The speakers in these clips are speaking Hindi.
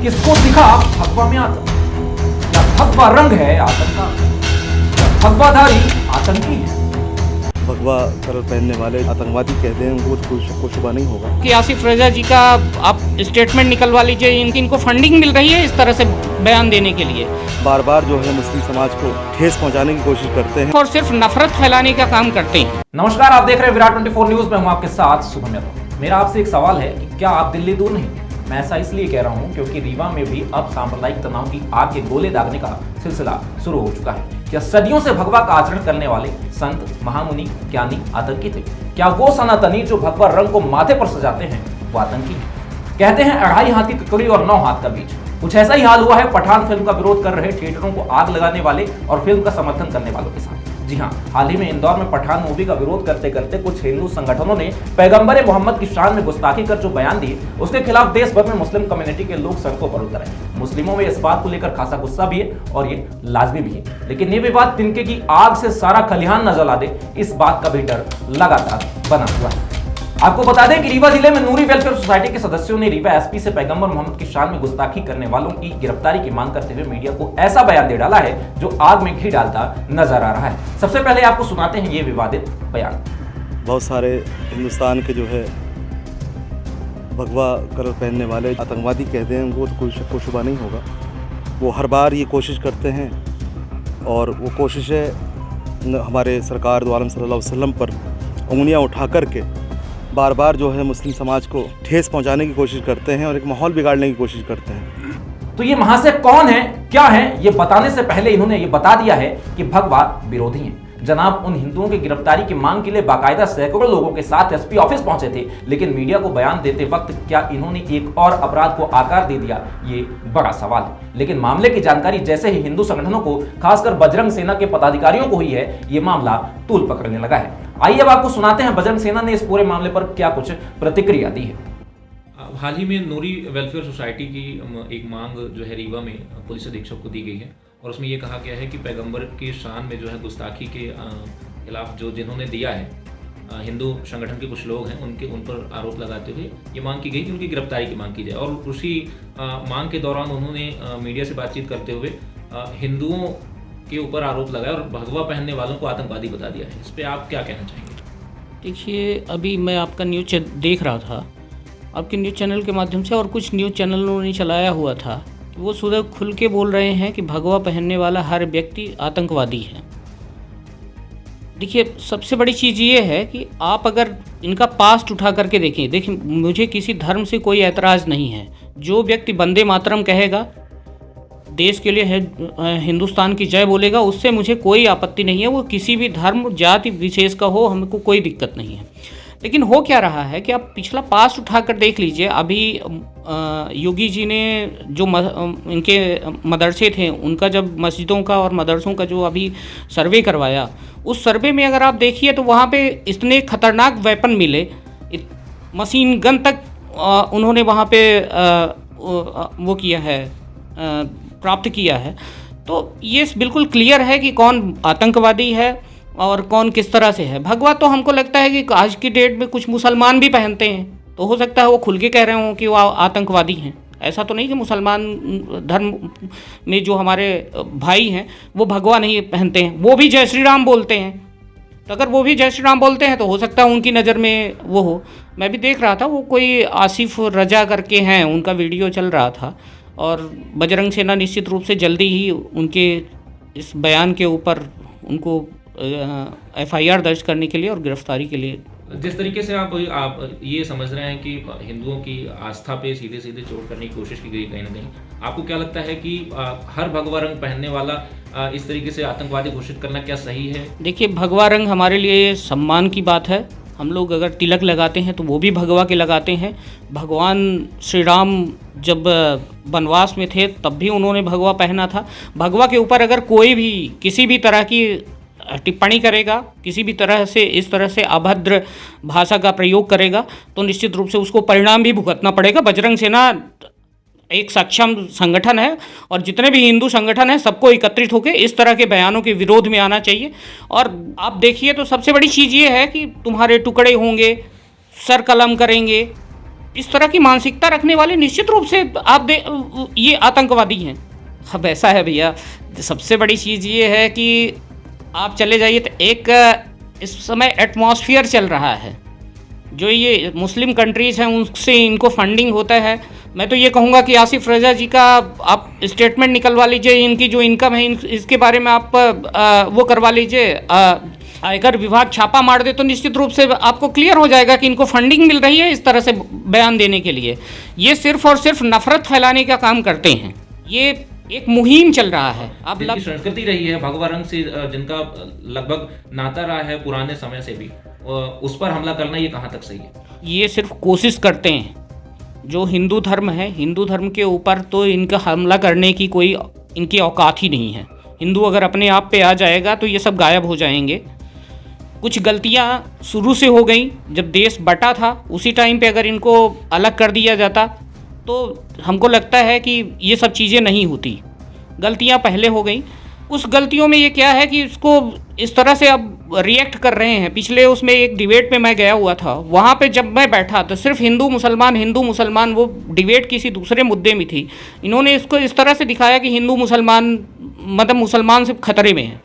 किसको दिखा भगवा में आतंक? क्या भगवा रंग है आतंक का? क्या भगवाधारी आतंकी है? भगवा कलर पहनने वाले आतंकवादी कहते हैं, उनको कोई शुबा नहीं होगा कि आसिफ रजा जी का आप स्टेटमेंट निकलवा लीजिए, इनको फंडिंग मिल रही है इस तरह से बयान देने के लिए। बार बार जो है मुस्लिम समाज को ठेस पहुंचाने की कोशिश करते हैं और सिर्फ नफरत फैलाने का काम करते हैं। नमस्कार, आप देख रहे हैं विराट 24 न्यूज में हूं आपके साथ शुभम यादव। मेरा आपसे एक सवाल है कि क्या आप दिल्ली दूर नहीं? मैं ऐसा इसलिए कह रहा हूं क्योंकि रीवा में भी अब सांप्रदायिक तनाव की आग के गोले दागने का सिलसिला शुरू हो चुका है। क्या सदियों से भगवा का आचरण करने वाले संत, महामुनि, ज्ञानी आतंकी थे? क्या वो सनातनी जो भगवा रंग को माथे पर सजाते हैं वो आतंकी है? कहते हैं 2.5 हाथी ककड़ी और 9 हाथ का बीज। कुछ ऐसा ही हाल हुआ है पठान फिल्म का विरोध कर रहे थिएटरों को आग लगाने वाले और फिल्म का समर्थन करने वालों के साथ। जी हां, हाल ही में इंदौर में पठान मूवी का विरोध करते करते कुछ हिंदू संगठनों ने पैगंबर मोहम्मद की शान में गुस्ताखी कर जो बयान दिए उसके खिलाफ देश भर में मुस्लिम कम्युनिटी के लोग सड़कों पर उतर आए। मुस्लिमों में इस बात को लेकर खासा गुस्सा भी है और ये लाजमी भी है, लेकिन ये विवाद तिनके की आग से सारा खलिहान न जला दे, इस बात का भी डर लगातार बना हुआ है। आपको बता दें कि रीवा जिले में नूरी वेलफेयर सोसाइटी के सदस्यों ने रीवा एसपी से पैगंबर मोहम्मद की शान में गुस्ताखी करने वालों की गिरफ्तारी की मांग करते हुए मीडिया को ऐसा बयान दे डाला है जो आग में घी डालता नजर आ रहा है। सबसे पहले आपको सुनाते हैं ये विवादित बयान। बहुत सारे हिंदुस्तान के जो है भगवा कलर पहनने वाले आतंकवादी कहते हैं, उनको कोई शुबा नहीं होगा। वो हर बार ये कोशिश करते हैं और वो कोशिशें हमारे सरकार दो आलम सल्लल्लाहु अलैहि वसल्लम पर उंगलियां उठा करके बार बार जो है मुस्लिम समाज को ठेस पहुंचाने की कोशिश करते हैं और एक माहौल बिगाड़ने की कोशिश करते हैं। तो ये महाशय कौन है, क्या है, ये बताने से पहले इन्होंने ये बता दिया है कि भगवा विरोधी हैं। जनाब उन हिंदुओं की गिरफ्तारी की मांग के लिए बाकायदा सैकड़ों लोगों के साथ एसपी ऑफिस पहुंचे थे, लेकिन मीडिया को बयान देते वक्त क्या इन्होंने एक और अपराध को आकार दे दिया, ये बड़ा सवाल है। लेकिन मामले की जानकारी जैसे ही हिंदू संगठनों को, खासकर बजरंग सेना के पदाधिकारियों को हुई है, ये मामला तूल पकड़ने लगा है। आइए अब आपको सुनाते हैं बजरंग सेना ने इस पूरे मामले पर क्या कुछ प्रतिक्रिया दी है। हाल ही में नूरी वेलफेयर सोसाइटी की एक मांग जो है रीवा में पुलिस अधीक्षक को दी गई है और उसमें ये कहा गया है कि पैगंबर की शान में जो है गुस्ताखी के खिलाफ जो जिन्होंने दिया है हिंदू संगठन के कुछ लोग हैं उन पर आरोप लगाते हुए ये मांग की गई कि उनकी गिरफ्तारी की मांग की जाए। और उसी मांग के दौरान उन्होंने मीडिया से बातचीत करते हुए हिंदुओं के ऊपर आरोप लगाया और भगवा पहनने वालों को आतंकवादी बता दिया है। इस पर आप क्या कहना चाहेंगे? देखिए, अभी मैं आपका न्यूज़ देख रहा था, आपके न्यूज़ चैनल के माध्यम से, और कुछ न्यूज़ चैनलों ने चलाया हुआ था कि वो सुबह खुल के बोल रहे हैं कि भगवा पहनने वाला हर व्यक्ति आतंकवादी है। देखिए, सबसे बड़ी चीज़ ये है कि आप अगर इनका पास्ट उठा करके देखिए, मुझे किसी धर्म से कोई एतराज़ नहीं है। जो व्यक्ति वंदे मातरम कहेगा, देश के लिए है, हिंदुस्तान की जय बोलेगा, उससे मुझे कोई आपत्ति नहीं है। वो किसी भी धर्म जाति विशेष का हो, हमको कोई दिक्कत नहीं है। लेकिन हो क्या रहा है कि आप पिछला पास्ट उठाकर देख लीजिए। अभी योगी जी ने जो इनके मदरसे थे उनका जब मस्जिदों का और मदरसों का जो अभी सर्वे करवाया, उस सर्वे में अगर आप देखिए तो वहाँ पे इतने खतरनाक वेपन मिले, मशीन गन तक उन्होंने वहाँ पे वो किया है, प्राप्त किया है। तो ये बिल्कुल क्लियर है कि कौन आतंकवादी है और कौन किस तरह से है। भगवा तो हमको लगता है कि आज की डेट में कुछ मुसलमान भी पहनते हैं, तो हो सकता है वो खुल के कह रहे हों कि वो आतंकवादी हैं। ऐसा तो नहीं कि मुसलमान धर्म में जो हमारे भाई हैं वो भगवा नहीं पहनते हैं, वो भी जय श्री राम बोलते हैं। तो अगर वो भी जय श्री राम बोलते हैं तो हो सकता है उनकी नज़र में वो हो। मैं भी देख रहा था, वो कोई आसिफ रजा करके हैं, उनका वीडियो चल रहा था, और बजरंग सेना निश्चित रूप से जल्दी ही उनके इस बयान के ऊपर उनको FIR दर्ज करने के लिए और गिरफ्तारी के लिए। जिस तरीके से आप ये समझ रहे हैं कि हिंदुओं की आस्था पे सीधे सीधे चोट करने की कोशिश की गई कहीं ना कहीं, आपको क्या लगता है कि हर भगवा रंग पहनने वाला इस तरीके से आतंकवादी घोषित करना क्या सही है? देखिए, भगवा रंग हमारे लिए सम्मान की बात है। हम लोग अगर तिलक लगाते हैं तो वो भी भगवा के लगाते हैं। भगवान श्री राम जब वनवास में थे तब भी उन्होंने भगवा पहना था। भगवा के ऊपर अगर कोई भी किसी भी तरह की टिप्पणी करेगा, किसी भी तरह से इस तरह से अभद्र भाषा का प्रयोग करेगा, तो निश्चित रूप से उसको परिणाम भी भुगतना पड़ेगा। बजरंग सेना एक सक्षम संगठन है और जितने भी हिंदू संगठन हैं सबको एकत्रित होकर इस तरह के बयानों के विरोध में आना चाहिए। और आप देखिए तो सबसे बड़ी चीज़ ये है कि तुम्हारे टुकड़े होंगे, सर कलम करेंगे, इस तरह की मानसिकता रखने वाले निश्चित रूप से ये आतंकवादी हैं। अब ऐसा है भैया, सबसे बड़ी चीज़ ये है कि आप चले जाइए तो एक इस समय एटमॉस्फेयर चल रहा है, जो ये मुस्लिम कंट्रीज़ हैं उनसे इनको फंडिंग होता है। मैं तो ये कहूँगा कि आसिफ रज़ा जी का आप स्टेटमेंट निकलवा लीजिए, इनकी जो इनकम है इसके बारे में आप वो करवा लीजिए, आयकर विभाग छापा मार दे तो निश्चित रूप से आपको क्लियर हो जाएगा कि इनको फंडिंग मिल रही है इस तरह से बयान देने के लिए। ये सिर्फ और सिर्फ नफरत फैलाने का काम करते हैं। ये एक मुहिम चल रहा है। अब जिनकी संस्कृति रही है भगवा रंग से, जिनका लगभग नाता रहा है पुराने समय से भी, उस पर हमला करना ये कहाँ तक सही है? ये सिर्फ कोशिश करते हैं। जो हिंदू धर्म है, हिंदू धर्म के ऊपर तो इनका हमला करने की कोई इनकी औकात ही नहीं है। हिंदू अगर अपने आप पे आ जाएगा तो ये सब गायब हो जाएंगे। कुछ गलतियां शुरू से हो गई, जब देश बटा था उसी टाइम पे अगर इनको अलग कर दिया जाता तो हमको लगता है कि ये सब चीज़ें नहीं होती। गलतियां पहले हो गई, उस गलतियों में ये क्या है कि इसको इस तरह से अब रिएक्ट कर रहे हैं। पिछले उसमें एक डिबेट पे मैं गया हुआ था, वहाँ पे जब मैं बैठा तो सिर्फ हिंदू मुसलमान वो डिबेट किसी दूसरे मुद्दे में थी। इन्होंने इसको इस तरह से दिखाया कि हिंदू मुसलमान मतलब मुसलमान सिर्फ खतरे में है।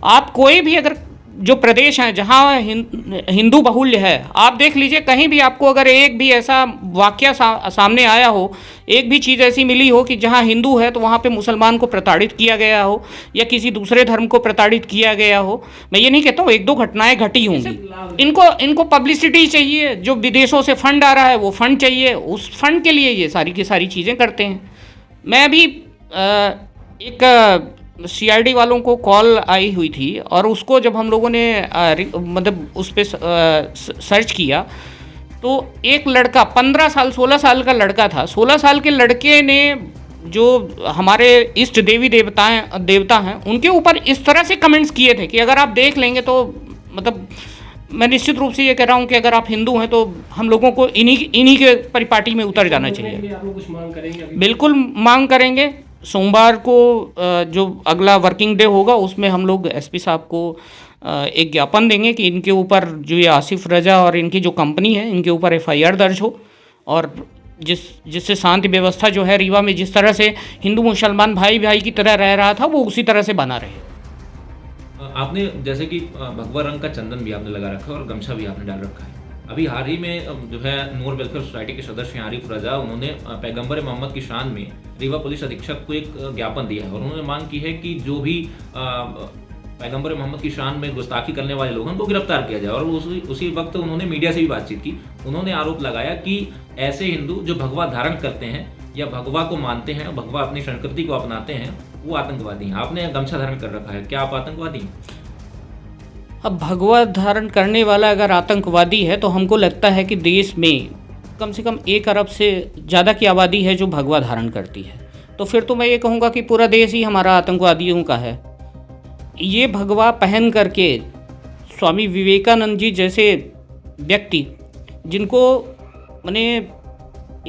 आप कोई भी अगर जो प्रदेश हैं जहाँ हिंदू बहुल्य है, आप देख लीजिए, कहीं भी आपको अगर एक भी ऐसा वाकया सामने आया हो, एक भी चीज़ ऐसी मिली हो कि जहाँ हिंदू है तो वहाँ पे मुसलमान को प्रताड़ित किया गया हो या किसी दूसरे धर्म को प्रताड़ित किया गया हो, मैं ये नहीं कहता हूँ एक दो घटनाएं घटी होंगी। इनको पब्लिसिटी चाहिए, जो विदेशों से फंड आ रहा है वो फंड चाहिए, उस फंड के लिए ये सारी की सारी चीज़ें करते हैं। मैं अभी एक CID वालों को कॉल आई हुई थी और उसको जब हम लोगों ने मतलब उस पर सर्च किया तो एक लड़का 15 साल 16 साल का लड़का था। 16 साल के लड़के ने जो हमारे इष्ट देवता हैं उनके ऊपर इस तरह से कमेंट्स किए थे कि अगर आप देख लेंगे तो मतलब मैं निश्चित रूप से ये कह रहा हूँ कि अगर आप हिंदू हैं तो हम लोगों को इन्हीं के परिपाटी में उतर जाना चाहिए। आप लोग कुछ मांग करेंगे? बिल्कुल मांग करेंगे। सोमवार को जो अगला वर्किंग डे होगा उसमें हम लोग SP साहब को एक ज्ञापन देंगे कि इनके ऊपर जो ये आसिफ रज़ा और इनकी जो कंपनी है इनके ऊपर FIR दर्ज हो और जिससे शांति व्यवस्था जो है रीवा में जिस तरह से हिंदू मुसलमान भाई भाई की तरह रह रहा था वो उसी तरह से बना रहे। आपने जैसे कि भगवा रंग का चंदन भी आपने लगा रखा है और गमछा भी आपने डाल रखा है। अभी हाल ही में जो है नूर वेलफेयर सोसाइटी के सदस्य हैं आरिफ रज़ा, उन्होंने पैगंबर मोहम्मद की शान में रीवा पुलिस अधीक्षक को एक ज्ञापन दिया है और उन्होंने मांग की है कि जो भी पैगंबर मोहम्मद की शान में गुस्ताखी करने वाले लोग हैं उनको गिरफ्तार किया जाए। और उसी वक्त उन्होंने मीडिया से भी बातचीत की। उन्होंने आरोप लगाया कि ऐसे हिंदू जो भगवा धारण करते हैं या भगवा को मानते हैं, भगवा अपनी संस्कृति को अपनाते हैं, वो आतंकवादी हैं। आपने गमछा धारण कर रखा है, क्या आप आतंकवादी हैं? अब भगवा धारण करने वाला अगर आतंकवादी है तो हमको लगता है कि देश में कम से कम 1 अरब से ज़्यादा की आबादी है जो भगवा धारण करती है, तो फिर तो मैं ये कहूँगा कि पूरा देश ही हमारा आतंकवादियों का है। ये भगवा पहन करके स्वामी विवेकानंद जी जैसे व्यक्ति जिनको मैंने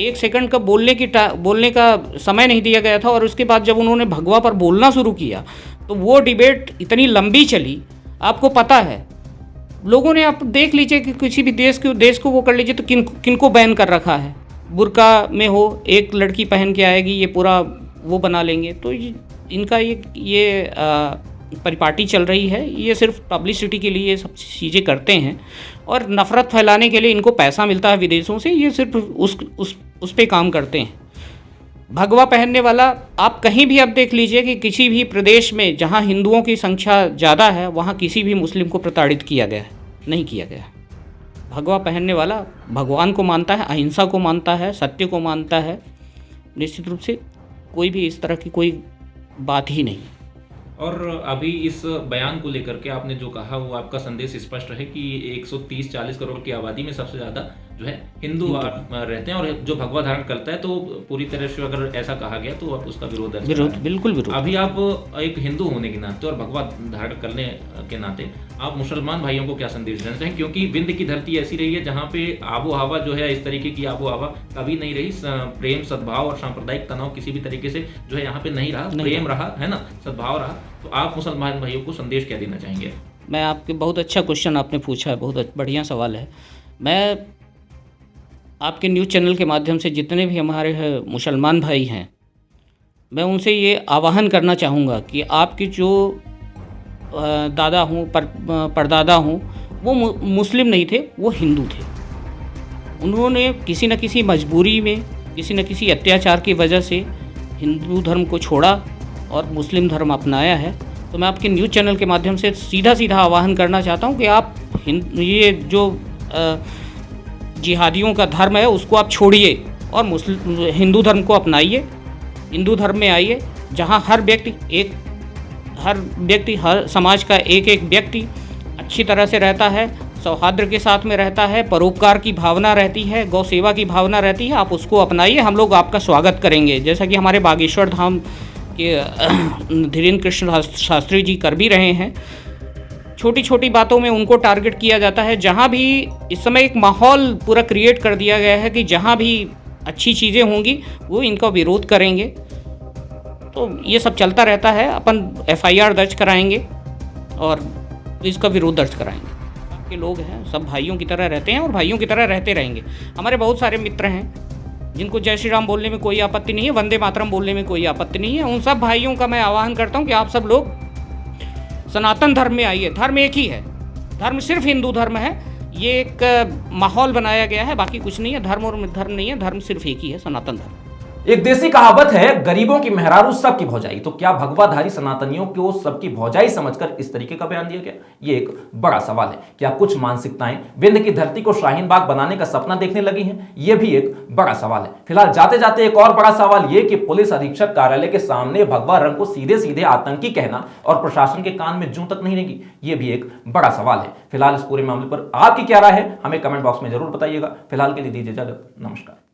1 सेकंड का बोलने का समय नहीं दिया गया था और उसके बाद जब उन्होंने भगवा पर बोलना शुरू किया तो वो डिबेट इतनी लंबी चली। आपको पता है लोगों ने, आप देख लीजिए कि किसी भी देश को वो कर लीजिए तो किनको बैन कर रखा है। बुर्का में हो एक लड़की पहन के आएगी, ये पूरा वो बना लेंगे। तो इनका ये परिपाटी चल रही है। ये सिर्फ पब्लिसिटी के लिए ये सब चीज़ें करते हैं और नफ़रत फैलाने के लिए इनको पैसा मिलता है विदेशों से। ये सिर्फ उस पे काम करते हैं। भगवा पहनने वाला आप कहीं भी अब देख लीजिए कि किसी भी प्रदेश में जहां हिंदुओं की संख्या ज़्यादा है वहां किसी भी मुस्लिम को प्रताड़ित किया गया है, नहीं किया गया। भगवा पहनने वाला भगवान को मानता है, अहिंसा को मानता है, सत्य को मानता है। निश्चित रूप से कोई भी इस तरह की कोई बात ही नहीं। और अभी इस बयान को लेकर के आपने जो कहा वो आपका संदेश स्पष्ट है कि 130-40 करोड़ की आबादी में सबसे ज़्यादा जो है हिंदू रहते हैं और जो भगवा धारण करता है तो पूरी तरह से अगर ऐसा कहा गया तो आप उसका विरोध बिल्कुल विरोध। अभी आप एक हिंदू होने के नाते और भगवा धारण करने के नाते आप मुसलमान भाइयों को क्या संदेश देना चाहें? क्योंकि विंध्य की धरती ऐसी रही है जहाँ पे आबो हवा जो है इस तरीके की आबो हवा कभी नहीं रही। प्रेम, सद्भाव और सांप्रदायिक तनाव किसी भी तरीके से जो है यहाँ पे नहीं रहा। प्रेम रहा है ना, सद्भाव रहा। तो आप मुसलमान भाइयों को संदेश क्या देना चाहेंगे? मैं आपके बहुत अच्छा क्वेश्चन आपने पूछा है, बहुत बढ़िया सवाल है। मैं आपके न्यूज़ चैनल के माध्यम से जितने भी हमारे मुसलमान भाई हैं, मैं उनसे ये आह्वान करना चाहूँगा कि आपके जो दादा हों परदादा हों वो मुस्लिम नहीं थे, वो हिंदू थे। उन्होंने किसी न किसी मजबूरी में, किसी न किसी अत्याचार की वजह से हिंदू धर्म को छोड़ा और मुस्लिम धर्म अपनाया है। तो मैं आपके न्यूज़ चैनल के माध्यम से सीधा आह्वान करना चाहता हूँ कि आप ये जो जिहादियों का धर्म है उसको आप छोड़िए और हिंदू धर्म को अपनाइए। हिंदू धर्म में आइए जहाँ हर समाज का एक व्यक्ति अच्छी तरह से रहता है, सौहार्द के साथ में रहता है, परोपकार की भावना रहती है, गौ सेवा की भावना रहती है। आप उसको अपनाइए, हम लोग आपका स्वागत करेंगे। जैसा कि हमारे बागेश्वर धाम के धीरेन्द्र कृष्ण शास्त्री जी कर भी रहे हैं। छोटी छोटी बातों में उनको टारगेट किया जाता है। जहाँ भी इस समय एक माहौल पूरा क्रिएट कर दिया गया है कि जहाँ भी अच्छी चीज़ें होंगी वो इनका विरोध करेंगे। तो ये सब चलता रहता है। अपन FIR दर्ज कराएंगे और इसका विरोध दर्ज कराएंगे। के लोग हैं, सब भाइयों की तरह रहते हैं और भाइयों की तरह रहते रहेंगे। हमारे बहुत सारे मित्र हैं जिनको जय श्री राम बोलने में कोई आपत्ति नहीं है, वंदे मातरम बोलने में कोई आपत्ति नहीं है। उन सब भाइयों का मैं आह्वान करता हूं कि आप सब लोग सनातन धर्म में आइए। धर्म एक ही है, धर्म सिर्फ हिंदू धर्म है। ये एक माहौल बनाया गया है, बाकी कुछ नहीं है। धर्म और धर्म नहीं है, धर्म सिर्फ एक ही है, सनातन धर्म। एक देसी कहावत है, गरीबों की मेहरारू सबकी भौजाई। तो क्या भगवाधारी सनातनियों को सबकी भौजाई समझकर इस तरीके का बयान दिया गया? ये एक बड़ा सवाल है। क्या कुछ मानसिकताएं विंध्य की धरती को शाहीन बाग बनाने का सपना देखने लगी हैं? ये भी एक बड़ा सवाल है। फिलहाल जाते जाते एक और बड़ा सवाल ये कि पुलिस अधीक्षक कार्यालय के सामने भगवा रंग को सीधे सीधे आतंकी कहना और प्रशासन के कान में जूं तक नहीं लगी, ये भी एक बड़ा सवाल है। फिलहाल इस पूरे मामले पर आपकी क्या राय है, हमें कमेंट बॉक्स में जरूर बताइएगा। फिलहाल के लिए दीजिए इजाजत, नमस्कार।